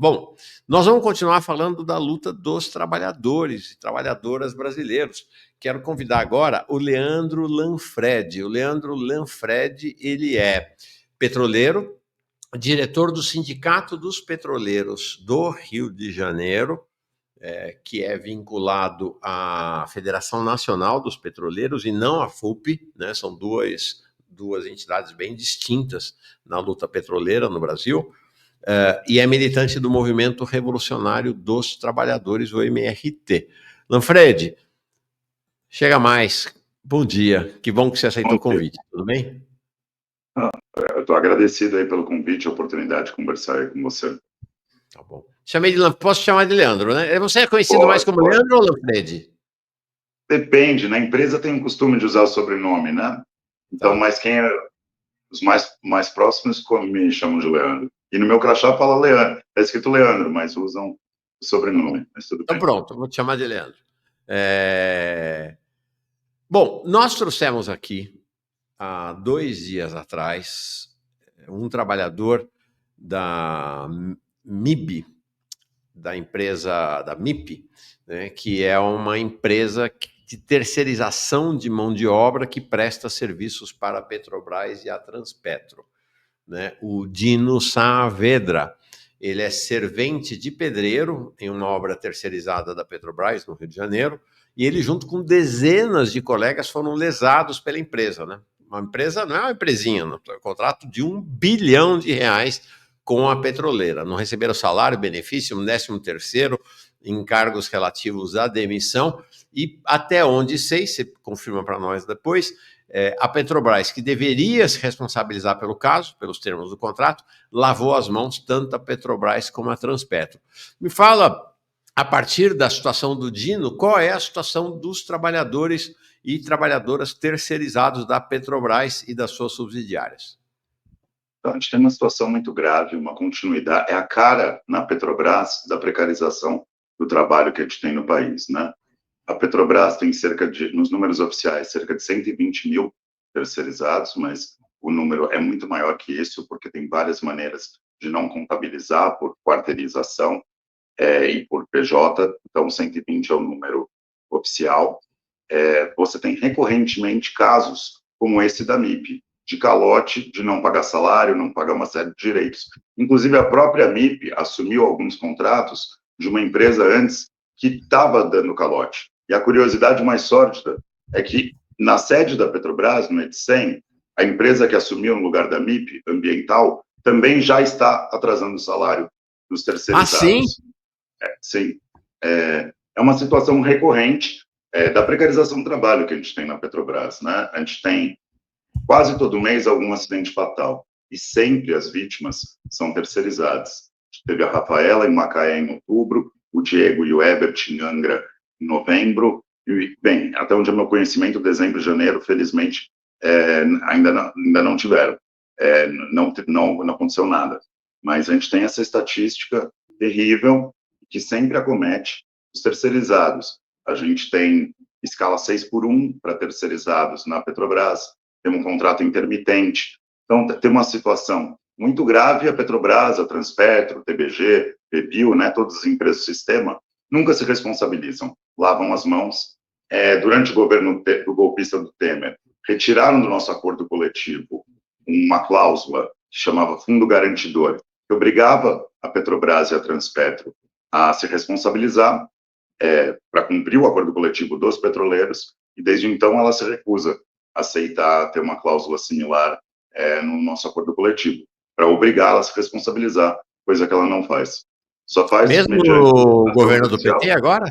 Bom, nós vamos continuar falando da luta dos trabalhadores e trabalhadoras brasileiros. Quero convidar agora o Leandro Lanfredi. O Leandro Lanfredi, ele é petroleiro, diretor do Sindicato dos Petroleiros do Rio de Janeiro, que é vinculado à Federação Nacional dos Petroleiros e não à FUP, né? São duas entidades bem distintas na luta petroleira no Brasil, e é militante do Movimento Revolucionário dos Trabalhadores, o MRT. Lanfredi, chega mais. Bom dia, que bom que você aceitou o convite, tudo bem? Eu estou agradecido aí pelo convite e a oportunidade de conversar aí com você. Tá bom. Posso chamar de Leandro, né? Você é conhecido mais como Leandro ou Lanfredi? Depende, na empresa tem o costume de usar o sobrenome, né? Então, mas quem é os mais próximos me chamam de Leandro. E no meu crachá fala Leandro, está escrito Leandro, mas usam o sobrenome, mas tudo então bem. Pronto, vou te chamar de Leandro. Bom, nós trouxemos aqui, há 2 dias atrás, um trabalhador da MIB, da empresa da MIP, né, que é uma empresa de terceirização de mão de obra que presta serviços para a Petrobras e a Transpetro, né? O Dino Saavedra, ele é servente de pedreiro em uma obra terceirizada da Petrobras, no Rio de Janeiro, e ele, junto com dezenas de colegas, foram lesados pela empresa, né? Uma empresa, não é uma empresinha, não, é um contrato de R$1 bilhão com a petroleira. Não receberam salário, benefício, 13º, encargos relativos à demissão, e até onde sei, você confirma para nós depois, a Petrobras, que deveria se responsabilizar pelo caso, pelos termos do contrato, lavou as mãos tanto a Petrobras como a Transpetro. Me fala, a partir da situação do Dino, qual é a situação dos trabalhadores e trabalhadoras terceirizados da Petrobras e das suas subsidiárias? Então, a gente tem uma situação muito grave, uma continuidade, é a cara na Petrobras da precarização do trabalho que a gente tem no país, né? A Petrobras tem nos números oficiais, cerca de 120 mil terceirizados, mas o número é muito maior que isso, porque tem várias maneiras de não contabilizar por quarteirização e por PJ, então 120 é o número oficial. Você tem recorrentemente casos como esse da MIP, de calote, de não pagar salário, não pagar uma série de direitos. Inclusive, a própria MIP assumiu alguns contratos de uma empresa antes que estava dando calote. E a curiosidade mais sórdida é que, na sede da Petrobras, no Edcem, a empresa que assumiu no lugar da MIP, ambiental, também já está atrasando o salário dos terceirizados. Ah, sim? Sim. É uma situação recorrente da precarização do trabalho que a gente tem na Petrobras, né? A gente tem quase todo mês algum acidente fatal e sempre as vítimas são terceirizadas. Teve a Rafaela em Macaé em outubro, o Diego e o Ebert em Angra em novembro, e, bem, até onde é meu conhecimento, dezembro e janeiro, felizmente, ainda não tiveram, não aconteceu nada. Mas a gente tem essa estatística terrível que sempre acomete os terceirizados. A gente tem escala 6x1 para terceirizados na Petrobras, tem um contrato intermitente. Então, tem uma situação muito grave. A Petrobras, a Transpetro, o TBG, Pebio, né, todas as empresas do sistema, nunca se responsabilizam, lavam as mãos. Durante o governo do golpista do Temer, retiraram do nosso acordo coletivo uma cláusula que chamava Fundo Garantidor, que obrigava a Petrobras e a Transpetro a se responsabilizar para cumprir o acordo coletivo dos petroleiros, e desde então ela se recusa a aceitar ter uma cláusula similar no nosso acordo coletivo, para obrigá-la a se responsabilizar, coisa que ela não faz. Só faz Mesmo mediante no governo do judicial. PT agora?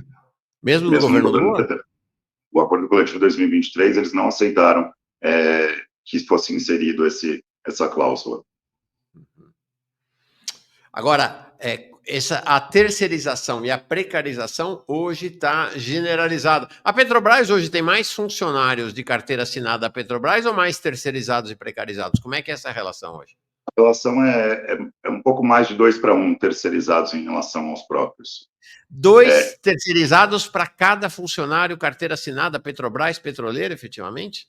Mesmo no governo do Lula? O acordo coletivo de 2023, eles não aceitaram que fosse inserido essa cláusula. Agora, a terceirização e a precarização hoje está generalizada. A Petrobras hoje tem mais funcionários de carteira assinada da Petrobras ou mais terceirizados e precarizados? Como é que é essa relação hoje? A relação é um pouco mais de 2-1 terceirizados em relação aos próprios. 2 terceirizados para cada funcionário carteira assinada Petrobras, petroleira, efetivamente?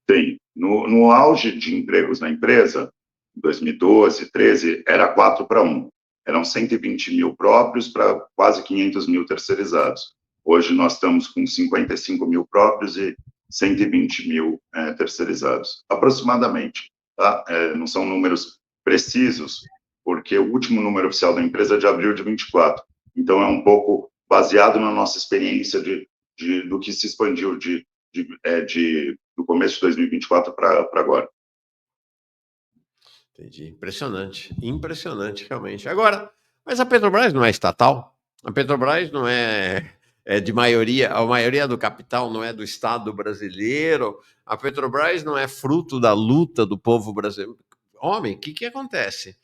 Tem. No auge de empregos na empresa, em 2012, 2013, era 4-1. eram 120 mil próprios para quase 500 mil terceirizados. Hoje nós estamos com 55 mil próprios e 120 mil terceirizados, aproximadamente. Tá? Não são números precisos, porque o último número oficial da empresa é de abril de 24. Então, é um pouco baseado na nossa experiência do que se expandiu do começo de 2024 para agora. Entendi. Impressionante. Impressionante, realmente. Agora, mas a Petrobras não é estatal? A Petrobras não é de maioria, a maioria do capital não é do Estado brasileiro. A Petrobras não é fruto da luta do povo brasileiro. Homem, o que acontece?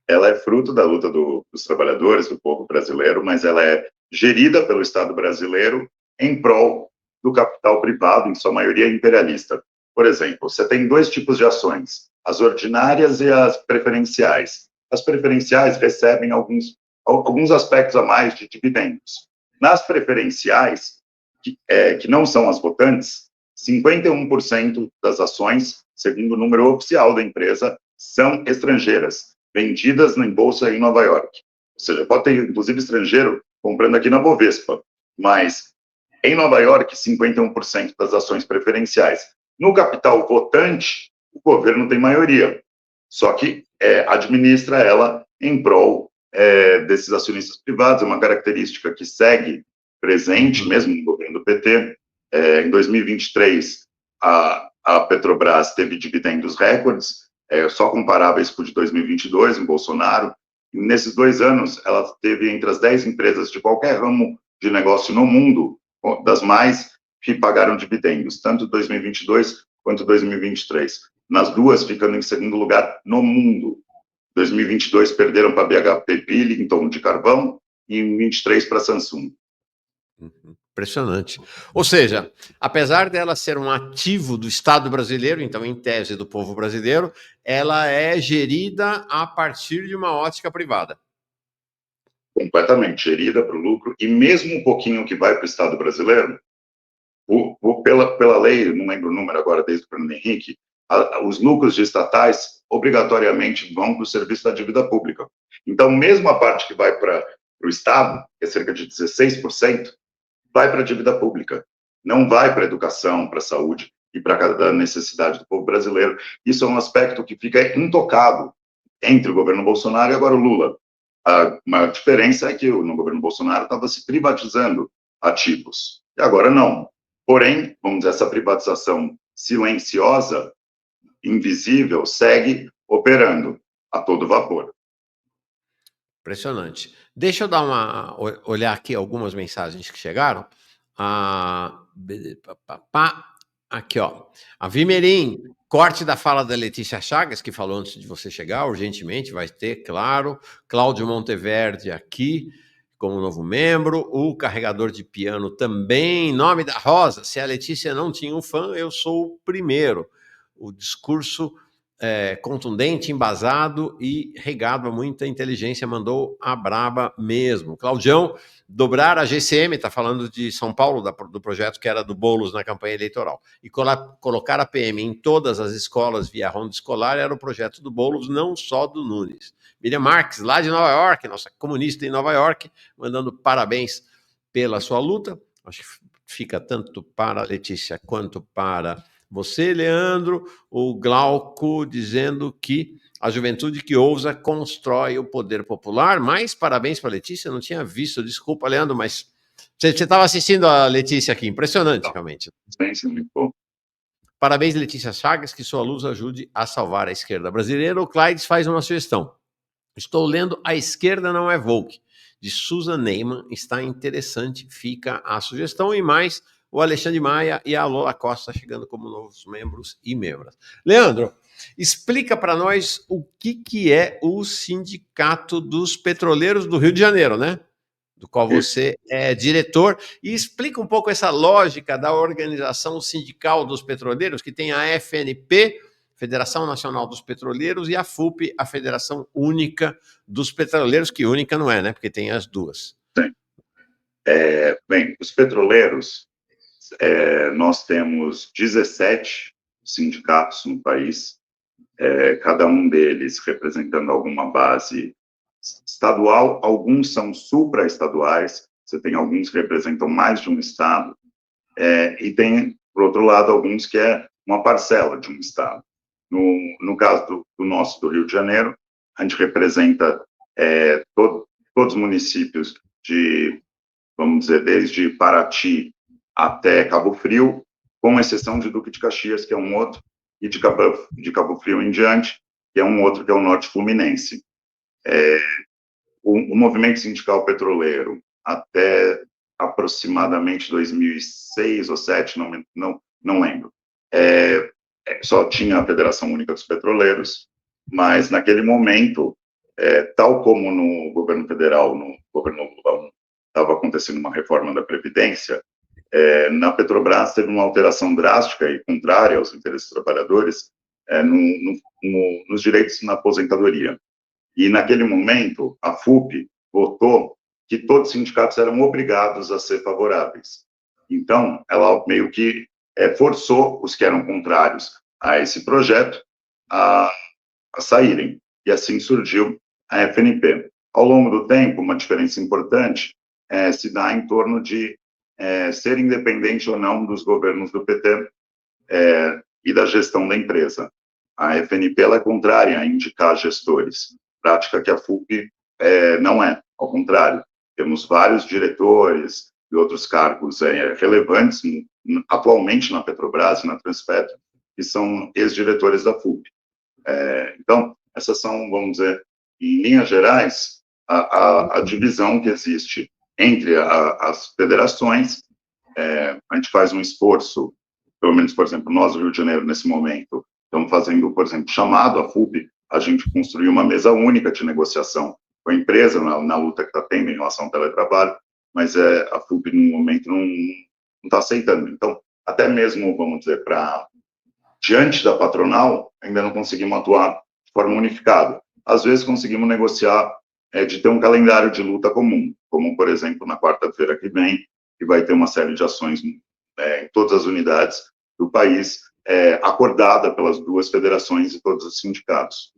Ela é fruto da luta dos trabalhadores, do povo brasileiro, mas ela é gerida pelo Estado brasileiro em prol do capital privado, em sua maioria imperialista. Por exemplo, você tem dois tipos de ações, as ordinárias e as preferenciais. As preferenciais recebem alguns aspectos a mais de dividendos. Nas preferenciais, que não são as votantes, 51% das ações, segundo o número oficial da empresa, são estrangeiras, vendidas em bolsa em Nova York. Ou seja, pode ter, inclusive, estrangeiro comprando aqui na Bovespa, mas em Nova York, 51% das ações preferenciais. No capital votante, o governo tem maioria, só que administra ela em prol desses acionistas privados, é uma característica que segue presente, mesmo no governo do PT. Em 2023, a Petrobras teve dividendos recordes, só comparáveis com o de 2022, em Bolsonaro. E nesses 2 anos, ela teve entre as 10 empresas de qualquer ramo de negócio no mundo, das mais que pagaram dividendos, tanto 2022 quanto 2023. Nas duas, ficando em segundo lugar no mundo. 2022 perderam para BHP Billing, em torno de carvão, e em 23 para Samsung. Impressionante. Ou seja, apesar dela ser um ativo do Estado brasileiro, então, em tese, do povo brasileiro, ela é gerida a partir de uma ótica privada. Completamente gerida para o lucro, e mesmo um pouquinho que vai para o Estado brasileiro, pela lei, não lembro o número agora, desde o Fernando Henrique, os lucros de estatais obrigatoriamente vão para o serviço da dívida pública. Então, mesmo a parte que vai para o Estado, que é cerca de 16%, vai para a dívida pública, não vai para a educação, para a saúde e para a necessidade do povo brasileiro. Isso é um aspecto que fica intocado entre o governo Bolsonaro e agora o Lula. A maior diferença é que no governo Bolsonaro estava se privatizando ativos, e agora não. Porém, vamos dizer, essa privatização silenciosa, invisível, segue operando a todo vapor. Impressionante. Deixa eu olhar aqui algumas mensagens que chegaram. Aqui, ó. A Vimerim, corte da fala da Letícia Chagas, que falou antes de você chegar, urgentemente, vai ter, claro. Cláudio Monteverde aqui, como novo membro. O carregador de piano também. Nome da Rosa, se a Letícia não tinha um fã, eu sou o primeiro. O discurso contundente, embasado e regado a muita inteligência, mandou a braba mesmo. Claudião, dobrar a GCM, está falando de São Paulo, do projeto que era do Boulos na campanha eleitoral, e colocar a PM em todas as escolas via ronda escolar era o projeto do Boulos, não só do Nunes. Miriam Marques, lá de Nova York, nossa comunista em Nova York, mandando parabéns pela sua luta. Acho que fica tanto para a Letícia quanto para você, Leandro. O Glauco dizendo que a juventude que ousa constrói o poder popular. Mais parabéns para a Letícia, não tinha visto. Desculpa, Leandro, mas você estava assistindo a Letícia aqui. Impressionante, realmente. Sim, muito bom. Parabéns, Letícia Chagas, que sua luz ajude a salvar a esquerda brasileira. O Clydes faz uma sugestão. Estou lendo A Esquerda Não é Woke, de Susan Neyman. Está interessante, fica a sugestão. E mais, o Alexandre Maia e a Lola Costa chegando como novos membros e membras. Leandro, explica para nós o que é o Sindicato dos Petroleiros do Rio de Janeiro, né? Do qual você é diretor, e explica um pouco essa lógica da organização sindical dos petroleiros, que tem a FNP, Federação Nacional dos Petroleiros, e a FUP, a Federação Única dos Petroleiros, que única não é, né? Porque tem as duas. Sim. Bem, os petroleiros, nós temos 17 sindicatos no país, cada um deles representando alguma base estadual, alguns são supraestaduais, você tem alguns que representam mais de um estado, e tem, por outro lado, alguns que é uma parcela de um estado. No caso do nosso, do Rio de Janeiro, a gente representa todos os municípios de, vamos dizer, desde Paraty até Cabo Frio, com exceção de Duque de Caxias, que é um outro, e de Cabo Frio em diante, que é um outro, que é o Norte Fluminense. O movimento sindical petroleiro, até aproximadamente 2006 ou 2007, não lembro, só tinha a Federação Única dos Petroleiros, mas naquele momento, tal como no governo federal, no governo Lula, estava acontecendo uma reforma da Previdência, na Petrobras teve uma alteração drástica e contrária aos interesses dos trabalhadores nos direitos na aposentadoria. E naquele momento, a FUP votou que todos os sindicatos eram obrigados a ser favoráveis. Então, ela meio que forçou os que eram contrários a esse projeto a saírem. E assim surgiu a FNP. Ao longo do tempo, uma diferença importante se dá em torno de ser independente ou não dos governos do PT e da gestão da empresa. A FNP ela é contrária a indicar gestores, prática que a FUP não é, ao contrário. Temos vários diretores e outros cargos relevantes atualmente na Petrobras e na Transpetro, que são ex-diretores da FUP. Então, essas são, vamos dizer, em linhas gerais, a divisão que existe entre as federações. A gente faz um esforço, pelo menos, por exemplo, nós do Rio de Janeiro, nesse momento, estamos fazendo, por exemplo, chamado a FUP, a gente construiu uma mesa única de negociação com a empresa, na luta que está tendo em relação ao teletrabalho, mas a FUP, no momento, não está aceitando. Então, até mesmo, vamos dizer, diante da patronal, ainda não conseguimos atuar de forma unificada. Às vezes, conseguimos negociar de ter um calendário de luta comum, como, por exemplo, na quarta-feira que vem, que vai ter uma série de ações em todas as unidades do país, acordada pelas duas federações e todos os sindicatos.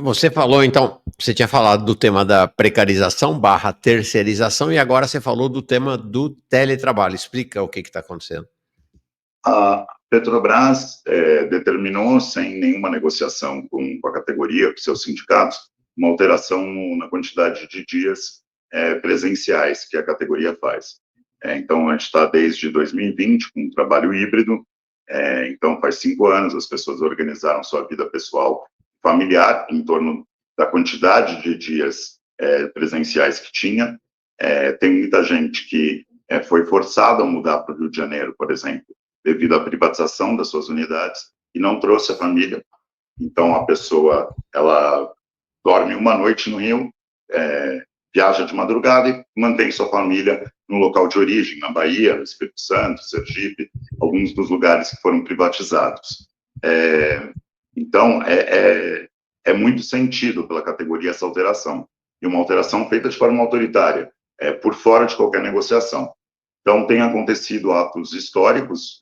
Você falou, então, você tinha falado do tema da precarização / terceirização e agora você falou do tema do teletrabalho. Explica o que está acontecendo. A Petrobras determinou, sem nenhuma negociação com a categoria, com seus sindicatos, uma alteração na quantidade de dias presenciais que a categoria faz. Então, a gente está desde 2020 com um trabalho híbrido, então faz 5 anos as pessoas organizaram sua vida pessoal, familiar, em torno da quantidade de dias presenciais que tinha. Tem muita gente que foi forçada a mudar para o Rio de Janeiro, por exemplo, devido à privatização das suas unidades, e não trouxe a família. Então, a pessoa, ela dorme uma noite no Rio, viaja de madrugada e mantém sua família no local de origem, na Bahia, no Espírito Santo, Sergipe, alguns dos lugares que foram privatizados. Então, é muito sentido pela categoria essa alteração, e uma alteração feita de forma autoritária, por fora de qualquer negociação. Então, tem acontecido atos históricos,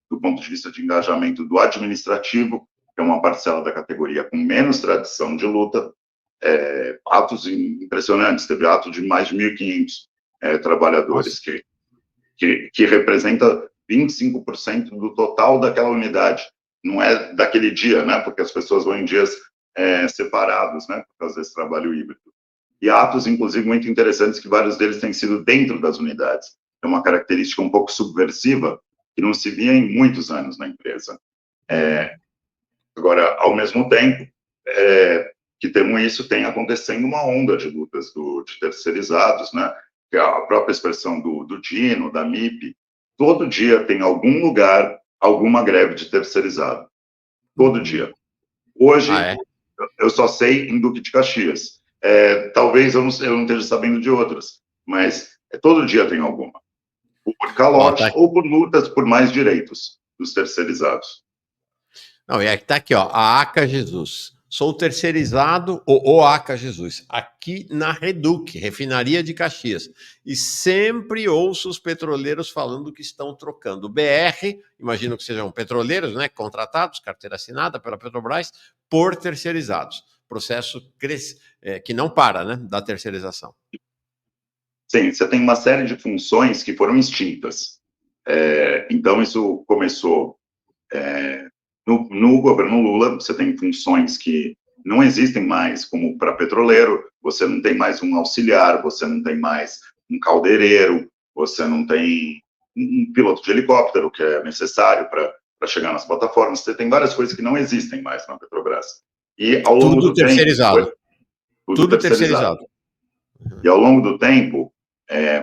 do ponto de vista de engajamento do administrativo, que é uma parcela da categoria com menos tradição de luta, atos impressionantes. Teve ato de mais de 1.500 trabalhadores, que representa 25% do total daquela unidade. Não é daquele dia, né? Porque as pessoas vão em dias separados, né? Por causa desse trabalho híbrido. E atos, inclusive, muito interessantes, que vários deles têm sido dentro das unidades. É uma característica um pouco subversiva, que não se via em muitos anos na empresa. Agora, ao mesmo tempo que temos isso, tem acontecendo uma onda de lutas de terceirizados, né? Que é a própria expressão do Dino, da MIP. Todo dia tem algum lugar, alguma greve de terceirizado. Todo dia. Hoje, eu só sei em Duque de Caxias. Talvez eu não esteja sabendo de outras, mas todo dia tem alguma. Por calote ou por lutas por mais direitos dos terceirizados. Não, e aqui está aqui, ó, a ACA Jesus. Sou terceirizado, o ACA Jesus, aqui na Reduc, Refinaria de Caxias. E sempre ouço os petroleiros falando que estão trocando o BR, imagino que sejam petroleiros, né, contratados, carteira assinada pela Petrobras, por terceirizados. processo que não para, né, da terceirização. Sim, você tem uma série de funções que foram extintas. Então, isso começou no governo Lula. Você tem funções que não existem mais, como para petroleiro, você não tem mais um auxiliar, você não tem mais um caldeireiro, você não tem um piloto de helicóptero, que é necessário para chegar nas plataformas. Você tem várias coisas que não existem mais na Petrobras. E ao longo Tudo do tempo, terceirizado. tudo terceirizado. E ao longo do tempo,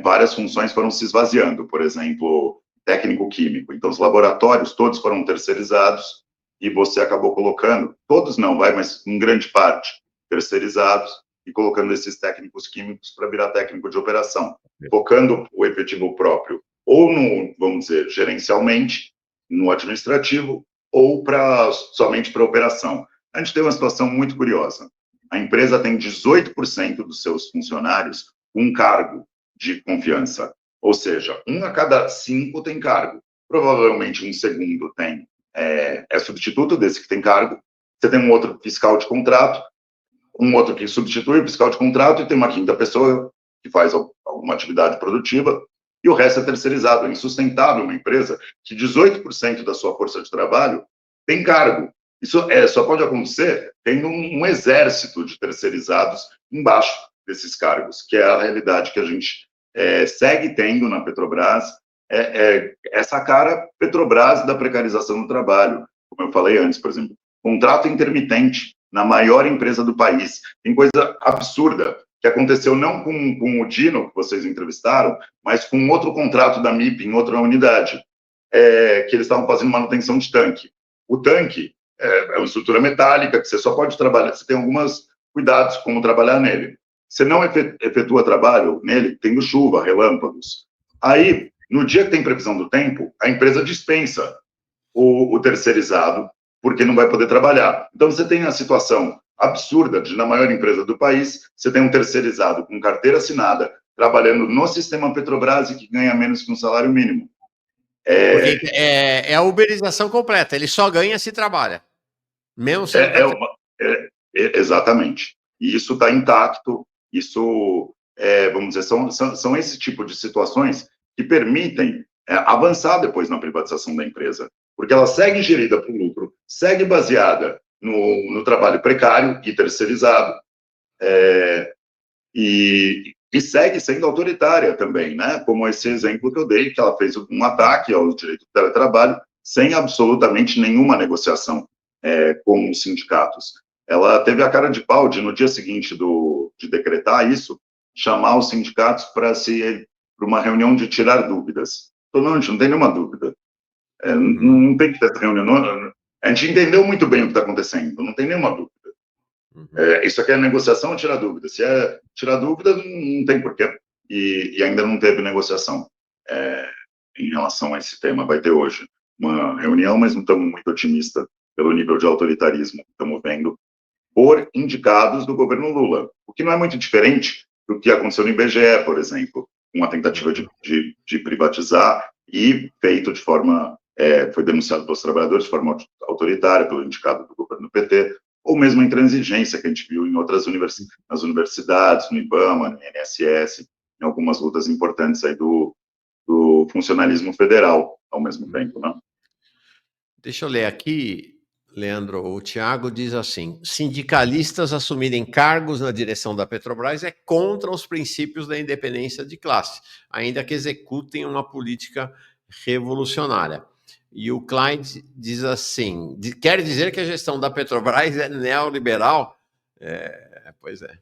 várias funções foram se esvaziando. Por exemplo, técnico-químico. Então, os laboratórios todos foram terceirizados e você acabou colocando, todos não, mas em grande parte, terceirizados, e colocando esses técnicos químicos para virar técnico de operação, focando o efetivo próprio, ou no, vamos dizer, gerencialmente, no administrativo, ou somente para operação. A gente tem uma situação muito curiosa. A empresa tem 18% dos seus funcionários com cargo de confiança, ou seja, 1 a cada 5 tem cargo. Provavelmente um segundo é substituto desse que tem cargo. Você tem um outro fiscal de contrato, um outro que substitui o fiscal de contrato, e tem uma quinta pessoa que faz alguma atividade produtiva, e o resto é terceirizado. É insustentável uma empresa que 18% da sua força de trabalho tem cargo. Isso só pode acontecer tendo um exército de terceirizados embaixo desses cargos, que é a realidade que a gente segue tendo na Petrobras. Essa cara Petrobras da precarização do trabalho, como eu falei antes, por exemplo, contrato intermitente na maior empresa do país. Tem coisa absurda que aconteceu não com o Dino, que vocês entrevistaram, mas com outro contrato da MIP em outra unidade, que eles estavam fazendo manutenção de tanque. O tanque é uma estrutura metálica que você só pode trabalhar, você tem alguns cuidados como trabalhar nele. Você não efetua trabalho nele tendo chuva, relâmpagos. Aí, no dia que tem previsão do tempo, a empresa dispensa o terceirizado, porque não vai poder trabalhar. Então, você tem a situação absurda de, na maior empresa do país, você tem um terceirizado com carteira assinada, trabalhando no sistema Petrobras e que ganha menos que um salário mínimo. Porque é a uberização completa, ele só ganha se trabalha. Mesmo se exatamente. E isso está intacto, isso, vamos dizer, são esse tipo de situações que permitem avançar depois na privatização da empresa, porque ela segue gerida para o lucro, segue baseada no trabalho precário e terceirizado, e segue sendo autoritária também, né? Como esse exemplo que eu dei, que ela fez um ataque ao direito do teletrabalho sem absolutamente nenhuma negociação com os sindicatos. Ela teve a cara de pau de, no dia seguinte de decretar isso, chamar os sindicatos para uma reunião de tirar dúvidas. Então, não, a gente não tem nenhuma dúvida. Não tem que ter essa reunião. A gente entendeu muito bem o que está acontecendo, não tem nenhuma dúvida. Isso aqui é negociação ou tirar dúvida? Se é tirar dúvida, não tem porquê. E ainda não teve negociação em relação a esse tema. Vai ter hoje uma reunião, mas não estamos muito otimistas pelo nível de autoritarismo que estamos vendo por indicados do governo Lula, o que não é muito diferente do que aconteceu no IBGE, por exemplo, uma tentativa de privatizar e feito de forma, foi denunciado pelos trabalhadores de forma autoritária, pelo indicado do governo PT, ou mesmo a intransigência que a gente viu em outras nas universidades, no IBAMA, no INSS, em algumas lutas importantes aí do funcionalismo federal, ao mesmo tempo, né? Deixa eu ler aqui, Leandro. O Tiago diz assim: sindicalistas assumirem cargos na direção da Petrobras é contra os princípios da independência de classe, ainda que executem uma política revolucionária. E o Clyde diz assim: quer dizer que a gestão da Petrobras é neoliberal? Pois é.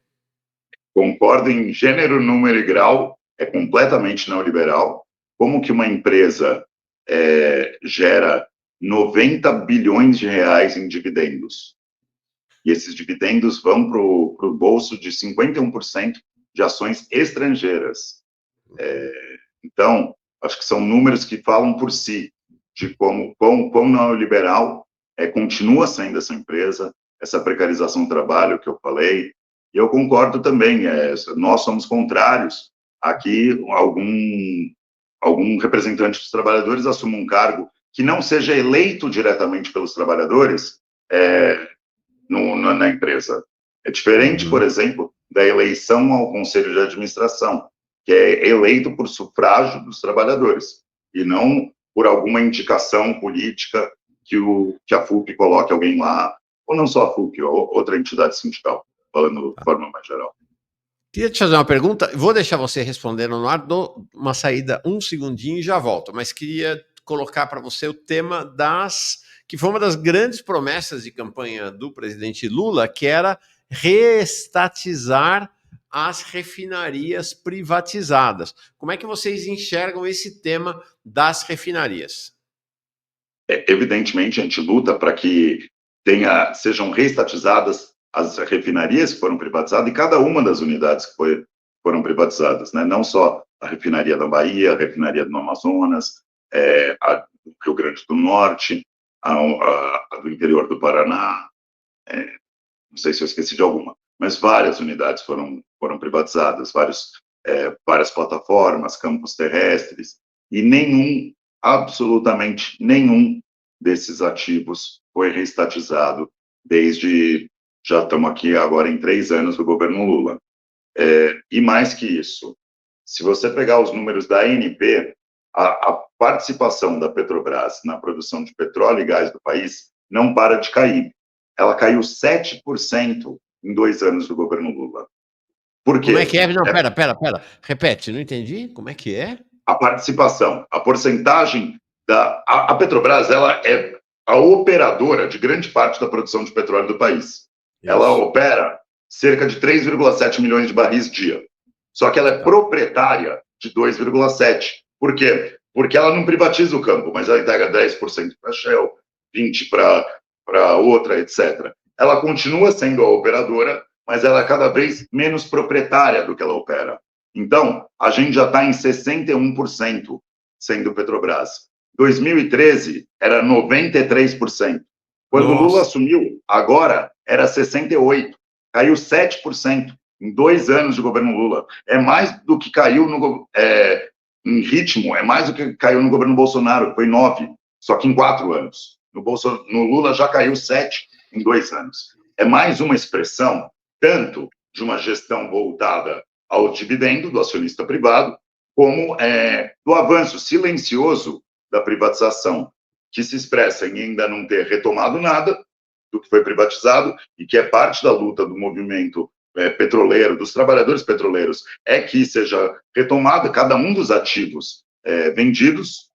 Concordo em gênero, número e grau, é completamente neoliberal. Como que uma empresa gera 90 bilhões de reais em dividendos? E esses dividendos vão para o bolso de 51% de ações estrangeiras. Então, acho que são números que falam por si, de quão neoliberal continua sendo essa empresa, essa precarização do trabalho que eu falei. E eu concordo também, nós somos contrários a que algum representante dos trabalhadores assuma um cargo que não seja eleito diretamente pelos trabalhadores na empresa. É diferente, por exemplo, da eleição ao Conselho de Administração, que é eleito por sufrágio dos trabalhadores, e não por alguma indicação política que a FUP coloque alguém lá, ou não só a FUP, ou outra entidade sindical, falando de forma mais geral. Queria te fazer uma pergunta, vou deixar você respondendo no ar, dou uma saída um segundinho e já volto, mas queria colocar para você o tema que foi uma das grandes promessas de campanha do presidente Lula, que era reestatizar as refinarias privatizadas. Como é que vocês enxergam esse tema das refinarias? Evidentemente, a gente luta para que sejam reestatizadas as refinarias que foram privatizadas e cada uma das unidades que foram privatizadas, né? Não só a refinaria da Bahia, a refinaria do Amazonas, a do Rio Grande do Norte, a do interior do Paraná, não sei se eu esqueci de alguma, mas várias unidades foram privatizadas, várias plataformas, campos terrestres, e absolutamente nenhum desses ativos foi reestatizado já estamos aqui agora em 3 anos do governo Lula. E mais que isso, se você pegar os números da ANP, a participação da Petrobras na produção de petróleo e gás do país não para de cair. Ela caiu 7% em 2 anos do governo Lula. Por quê? Como é que é? Não, pera. Repete, não entendi. Como é que é? A participação, a porcentagem a Petrobras, ela é a operadora de grande parte da produção de petróleo do país. Isso. Ela opera cerca de 3,7 milhões de barris dia. Só que ela é proprietária de 2,7. Por quê? Porque ela não privatiza o campo, mas ela entrega 10% para a Shell, 20% para outra, etc. Ela continua sendo a operadora, mas ela é cada vez menos proprietária do que ela opera. Então, a gente já está em 61% sendo Petrobras. 2013 era 93%. Quando o Lula assumiu, agora era 68%. Caiu 7% em 2 anos de governo Lula. É mais do que caiu em ritmo, é mais do que caiu no governo Bolsonaro, que foi 9%, só que em 4 anos. No Lula já caiu 7% em 2 anos. É mais uma expressão, tanto de uma gestão voltada ao dividendo do acionista privado, como do avanço silencioso da privatização, que se expressa em ainda não ter retomado nada do que foi privatizado e que é parte da luta do movimento petroleiro, dos trabalhadores petroleiros, é que seja retomado cada um dos ativos vendidos,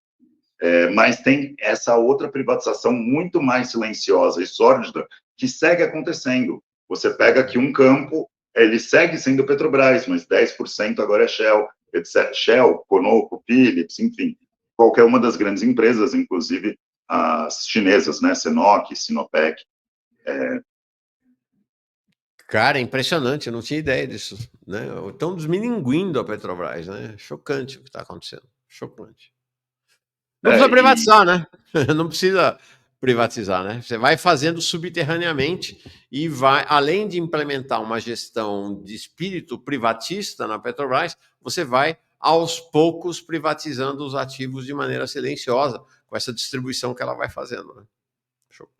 mas tem essa outra privatização muito mais silenciosa e sórdida que segue acontecendo. Você pega aqui um campo, ele segue sendo Petrobras, mas 10% agora é Shell, etc. Shell, Conoco, Philips, enfim, qualquer uma das grandes empresas, inclusive as chinesas, né, Sinopec, Sinopec. Cara, é impressionante, eu não tinha ideia disso, né? Estão desmininguindo a Petrobras, né? Chocante o que está acontecendo, chocante. Não precisa privatizar, né? Não precisa privatizar, né? Você vai fazendo subterraneamente e vai, além de implementar uma gestão de espírito privatista na Petrobras, você vai aos poucos privatizando os ativos de maneira silenciosa, com essa distribuição que ela vai fazendo, né?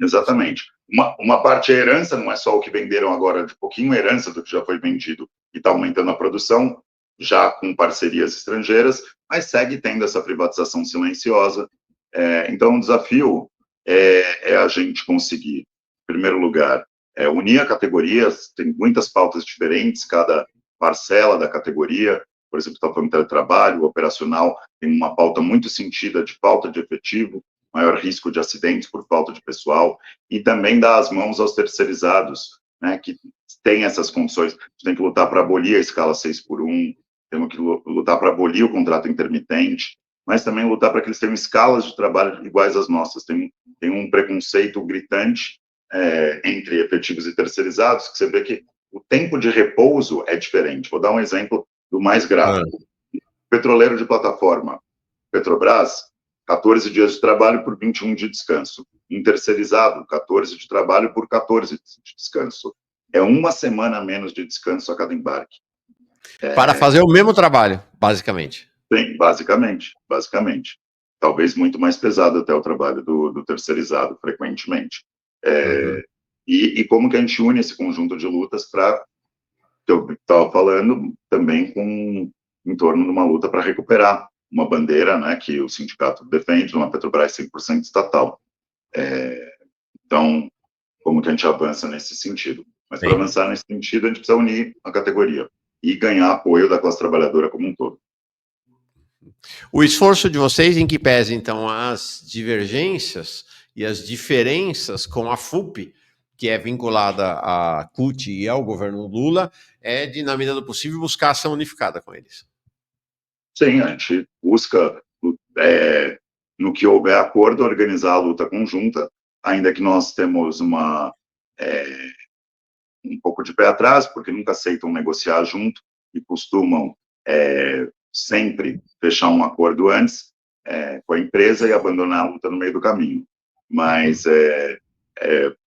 Exatamente. Uma parte é herança, não é só o que venderam agora, de pouquinho herança do que já foi vendido e está aumentando a produção, já com parcerias estrangeiras, mas segue tendo essa privatização silenciosa. Então, o desafio é a gente conseguir, em primeiro lugar, unir a categorias, tem muitas pautas diferentes, cada parcela da categoria, por exemplo, está falando de teletrabalho, operacional, tem uma pauta muito sentida de falta de efetivo, maior risco de acidentes por falta de pessoal, e também dar as mãos aos terceirizados, né, que têm essas condições. A gente tem que lutar para abolir a escala 6x1, temos que lutar para abolir o contrato intermitente, mas também lutar para que eles tenham escalas de trabalho iguais às nossas. Tem um preconceito gritante entre efetivos e terceirizados, que você vê que o tempo de repouso é diferente. Vou dar um exemplo do mais gráfico. Petroleiro de plataforma, Petrobras, 14 dias de trabalho por 21 de descanso. Em terceirizado, 14 de trabalho por 14 de descanso. É uma semana a menos de descanso a cada embarque. Para fazer o mesmo trabalho, basicamente. Sim, basicamente. Talvez muito mais pesado até o trabalho do terceirizado, frequentemente. e como que a gente une esse conjunto de lutas para, que eu estava falando, também em torno de uma luta para recuperar uma bandeira, né, que o sindicato defende, uma Petrobras 100% estatal. Então, como que a gente avança nesse sentido? Mas para Sim. avançar nesse sentido, a gente precisa unir a categoria e ganhar apoio da classe trabalhadora como um todo. O esforço de vocês, em que pese, então, as divergências e as diferenças com a FUP, que é vinculada à CUT e ao governo Lula, é de, na medida do possível, buscar ação unificada com eles. Sim, a gente busca, no que houver acordo, organizar a luta conjunta, ainda que nós temos um pouco de pé atrás, porque nunca aceitam negociar junto e costumam sempre fechar um acordo antes com a empresa e abandonar a luta no meio do caminho. Mas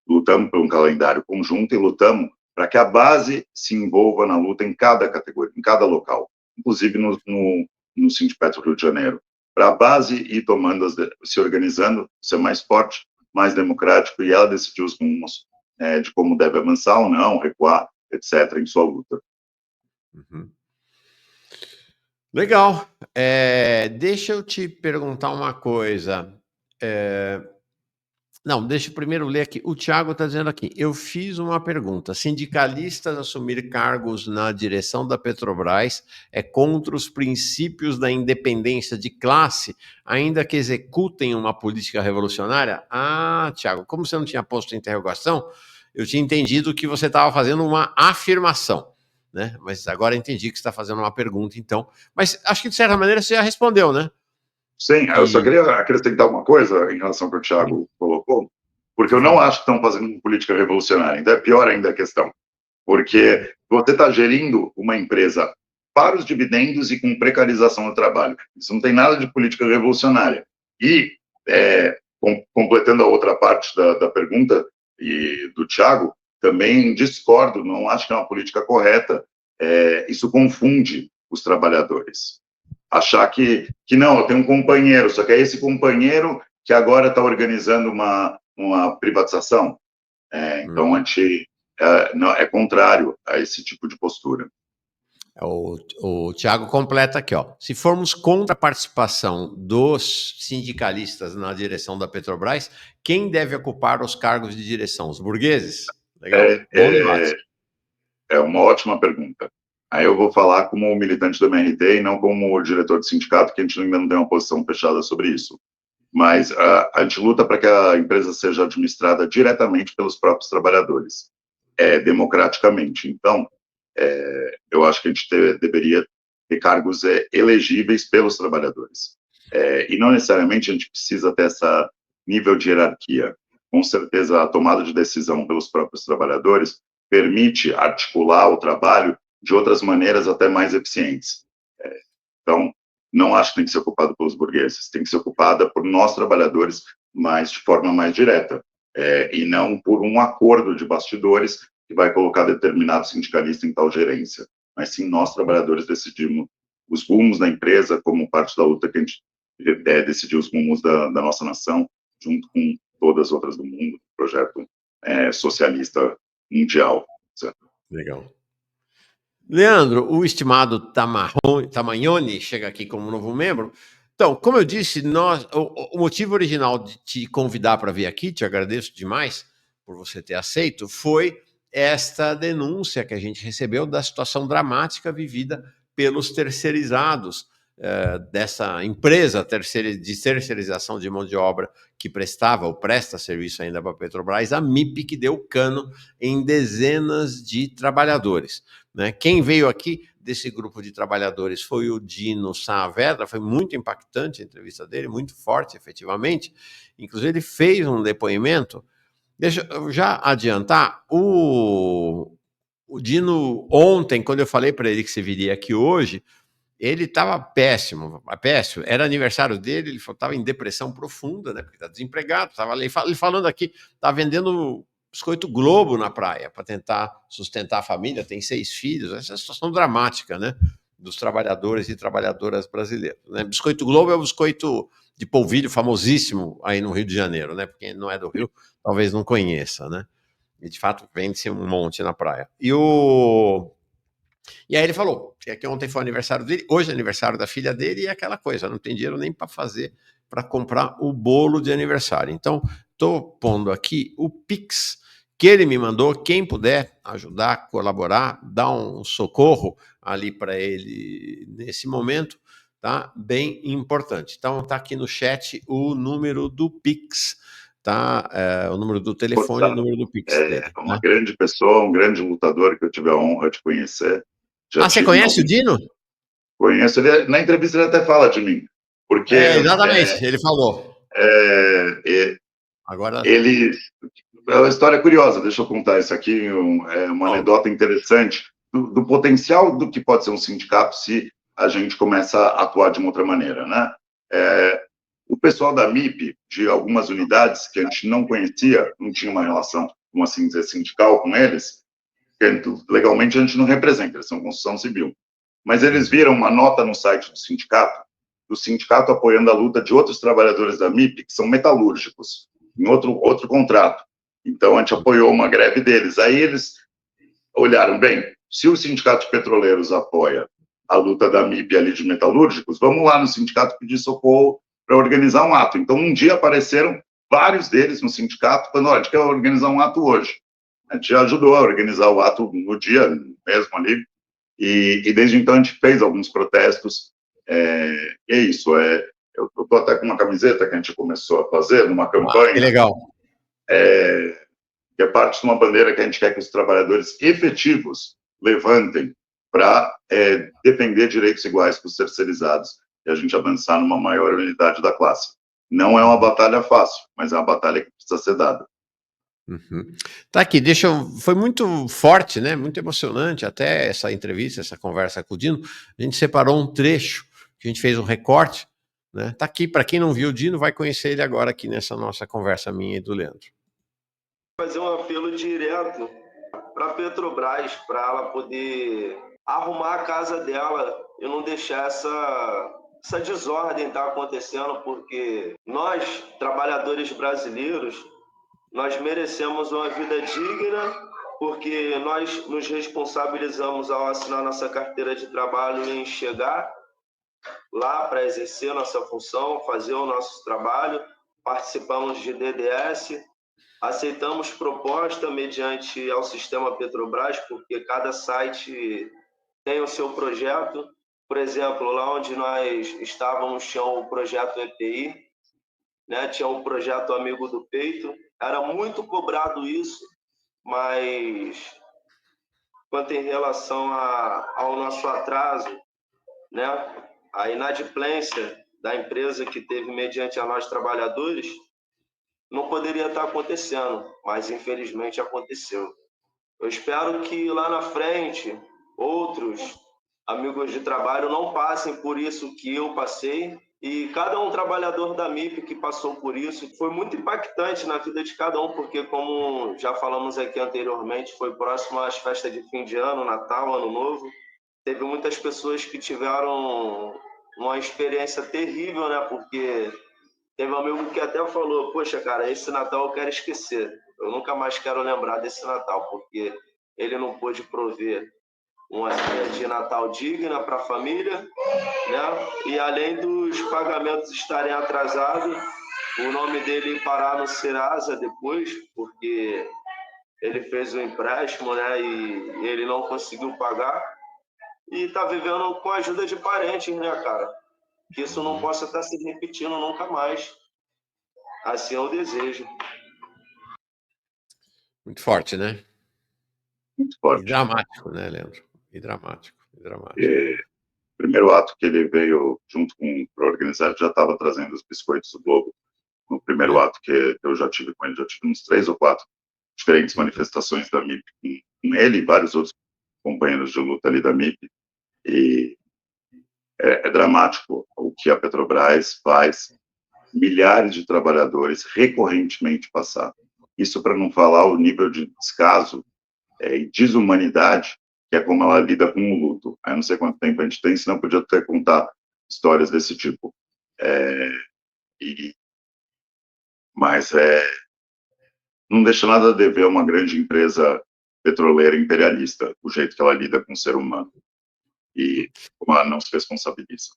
lutamos por um calendário conjunto e lutamos para que a base se envolva na luta em cada categoria, em cada local, inclusive no Sindipetro Rio de Janeiro, para a base ir tomando, se organizando, ser mais forte, mais democrático, e ela decidir os rumos de como deve avançar ou não, recuar, etc., em sua luta. Uhum. Legal. Deixa eu te perguntar uma coisa. Não, deixa eu primeiro ler aqui. O Tiago está dizendo aqui: eu fiz uma pergunta. Sindicalistas assumir cargos na direção da Petrobras é contra os princípios da independência de classe, ainda que executem uma política revolucionária? Ah, Tiago, como você não tinha posto interrogação, eu tinha entendido que você estava fazendo uma afirmação, né? Mas agora entendi que você está fazendo uma pergunta, então. Mas acho que, de certa maneira, você já respondeu, né? Sim, eu só queria acrescentar uma coisa em relação ao que o Thiago colocou, porque eu não acho que estão fazendo uma política revolucionária, ainda é pior ainda a questão, porque você está gerindo uma empresa para os dividendos e com precarização do trabalho. Isso não tem nada de política revolucionária. E, completando a outra parte da pergunta e do Thiago, também discordo, não acho que é uma política correta. Isso confunde os trabalhadores. Achar que não, eu tenho um companheiro, só que é esse companheiro que agora está organizando uma privatização. Então, a gente não, é contrário a esse tipo de postura. O Tiago completa aqui, ó. Se formos contra a participação dos sindicalistas na direção da Petrobras, quem deve ocupar os cargos de direção? Os burgueses? Legal. Bom debate. É uma ótima pergunta. Aí eu vou falar como militante do MRT e não como diretor de sindicato, que a gente ainda não tem uma posição fechada sobre isso. Mas a gente luta para que a empresa seja administrada diretamente pelos próprios trabalhadores, democraticamente. Então, eu acho que a gente deveria ter cargos elegíveis pelos trabalhadores. E não necessariamente a gente precisa ter esse nível de hierarquia. Com certeza, a tomada de decisão pelos próprios trabalhadores permite articular o trabalho de outras maneiras até mais eficientes. Então, não acho que tem que ser ocupado pelos burgueses, tem que ser ocupada por nós trabalhadores, mas de forma mais direta, e não por um acordo de bastidores que vai colocar determinado sindicalista em tal gerência, mas sim nós trabalhadores decidimos os rumos da empresa como parte da luta que a gente decidiu os rumos da nossa nação, junto com todas as outras do mundo, projeto socialista mundial. Certo? Legal. Leandro, o estimado Tamagnoni chega aqui como novo membro. Então, como eu disse, o motivo original de te convidar para vir aqui, te agradeço demais por você ter aceito, foi esta denúncia que a gente recebeu da situação dramática vivida pelos terceirizados dessa empresa de terceirização de mão de obra que prestava ou presta serviço ainda para a Petrobras, a MIP, que deu cano em dezenas de trabalhadores. Né? Quem veio aqui desse grupo de trabalhadores foi o Dino Saavedra, foi muito impactante a entrevista dele, muito forte, efetivamente. Inclusive, ele fez um depoimento. Deixa eu já adiantar, o Dino, ontem, quando eu falei para ele que você viria aqui hoje, ele estava péssimo, era aniversário dele, ele estava em depressão profunda, né, porque está desempregado, estava ali falando aqui, está vendendo biscoito Globo na praia para tentar sustentar a família, tem 6 filhos, essa é a situação dramática, né, dos trabalhadores e trabalhadoras brasileiros. Né? Biscoito Globo é o biscoito de polvilho famosíssimo aí no Rio de Janeiro, né, porque quem não é do Rio talvez não conheça, né. E, de fato, vende-se um monte na praia. E aí ele falou que ontem foi o aniversário dele, hoje é aniversário da filha dele, e é aquela coisa, não tem dinheiro nem para comprar o bolo de aniversário. Então, estou pondo aqui o Pix que ele me mandou. Quem puder ajudar, colaborar, dar um socorro ali para ele nesse momento, tá? Bem importante. Então, tá aqui no chat o número do Pix, tá? O número do telefone e o número do Pix dele. É uma grande pessoa, um grande lutador que eu tive a honra de conhecer. Você conhece o Dino? Conheço. Na entrevista ele até fala de mim. Porque exatamente, ele falou. Agora... Ele... É uma história curiosa, deixa eu contar isso aqui, uma anedota interessante do potencial do que pode ser um sindicato se a gente começa a atuar de uma outra maneira, né? O pessoal da MIP, de algumas unidades que a gente não conhecia, não tinha uma relação, como assim dizer, sindical com eles, que legalmente a gente não representa, eles são construção civil. Mas eles viram uma nota no site do sindicato apoiando a luta de outros trabalhadores da MIP, que são metalúrgicos, em outro contrato. Então, a gente apoiou uma greve deles. Aí eles olharam, bem, se o sindicato de petroleiros apoia a luta da MIP ali de metalúrgicos, vamos lá no sindicato pedir socorro para organizar um ato. Então, um dia apareceram vários deles no sindicato, falando, olha, a gente quer organizar um ato hoje. A gente ajudou a organizar o ato no dia mesmo ali, e desde então a gente fez alguns protestos, e é isso, eu estou até com uma camiseta que a gente começou a fazer numa campanha. Que legal. Que é parte de uma bandeira que a gente quer que os trabalhadores efetivos levantem para defender direitos iguais para os terceirizados e a gente avançar numa maior unidade da classe. Não é uma batalha fácil, mas é uma batalha que precisa ser dada. Tá aqui, foi muito forte, né? Muito emocionante até essa entrevista, essa conversa com o Dino. A gente separou um trecho, que a gente fez um recorte, né? Tá aqui, para quem não viu o Dino, vai conhecer ele agora aqui nessa nossa conversa minha e do Leandro. Fazer um apelo direto para a Petrobras, para ela poder arrumar a casa dela e não deixar essa desordem estar acontecendo, porque nós, trabalhadores brasileiros, nós merecemos uma vida digna, porque nós nos responsabilizamos ao assinar nossa carteira de trabalho em chegar lá para exercer nossa função, fazer o nosso trabalho, participamos de DDS, aceitamos proposta mediante ao sistema Petrobras, porque cada site tem o seu projeto. Por exemplo, lá onde nós estávamos tinha o projeto EPI, né? Tinha o projeto Amigo do Peito. Era muito cobrado isso, mas quanto em relação ao nosso atraso, né? A inadimplência da empresa que teve mediante a nós trabalhadores, não poderia estar acontecendo, mas infelizmente aconteceu. Eu espero que lá na frente outros amigos de trabalho não passem por isso que eu passei, e cada um trabalhador da MIP que passou por isso foi muito impactante na vida de cada um, porque como já falamos aqui anteriormente, foi próximo às festas de fim de ano, Natal, Ano Novo, teve muitas pessoas que tiveram uma experiência terrível, né? Porque teve um amigo que até falou, poxa, cara, esse Natal eu quero esquecer. Eu nunca mais quero lembrar desse Natal, porque ele não pôde prover uma ceia de Natal digna para a família, né? E além dos pagamentos estarem atrasados, o nome dele parar no Serasa depois, porque ele fez um empréstimo, né? E ele não conseguiu pagar. E está vivendo com a ajuda de parentes, né, cara? Que isso não possa estar se repetindo nunca mais. Assim é o desejo. Muito forte, né? Muito forte. E dramático, né, Leandro? E dramático. O primeiro ato que ele veio junto para organizar, já estava trazendo os biscoitos do Globo. No primeiro ato que eu já tive com ele, já tive uns 3 ou 4 diferentes manifestações da MIP com ele e vários outros companheiros de luta ali da MIP. E é dramático o que a Petrobras faz milhares de trabalhadores recorrentemente passar. Isso para não falar o nível de descaso e desumanidade que é como ela lida com o luto. Eu não sei quanto tempo a gente tem, senão podia até contar histórias desse tipo. Mas não deixa nada a dever a uma grande empresa petroleira imperialista, o jeito que ela lida com o ser humano e como ela não se responsabiliza.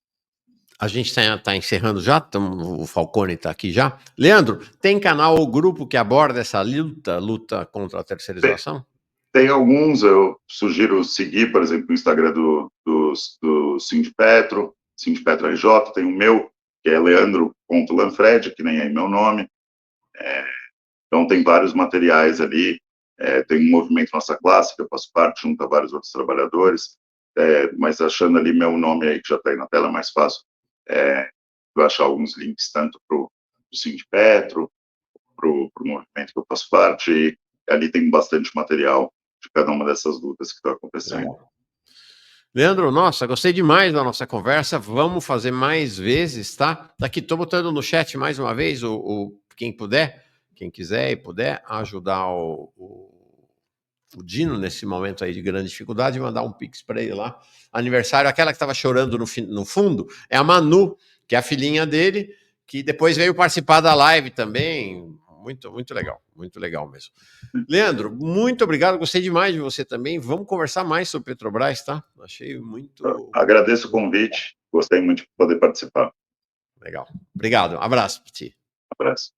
A gente está encerrando já, o Falcone está aqui já. Leandro, tem canal ou grupo que aborda essa luta contra a terceirização? Tem alguns, eu sugiro seguir, por exemplo, o Instagram do Sindipetro RJ, tem o meu, que é leandro.lanfred, que nem é meu nome. Então, tem vários materiais ali. Tem um movimento Nossa Classe, que eu faço parte, junto a vários outros trabalhadores. Mas achando ali meu nome aí, que já está aí na tela, é mais fácil. Eu achar alguns links, tanto para o Sindipetro, para o movimento que eu faço parte, e ali tem bastante material de cada uma dessas lutas que estão acontecendo. Legal. Leandro, nossa, gostei demais da nossa conversa. Vamos fazer mais vezes, tá? Daqui, estou botando no chat mais uma vez, quem puder, quem quiser e puder ajudar o Dino nesse momento aí de grande dificuldade, mandar um pix para ele lá. Aniversário, aquela que estava chorando no fundo, é a Manu, que é a filhinha dele, que depois veio participar da live também. Muito legal mesmo. Leandro, muito obrigado, gostei demais de você também. Vamos conversar mais sobre Petrobras, tá? Achei muito... Agradeço o convite, gostei muito de poder participar. Legal. Obrigado, abraço para ti. Abraço.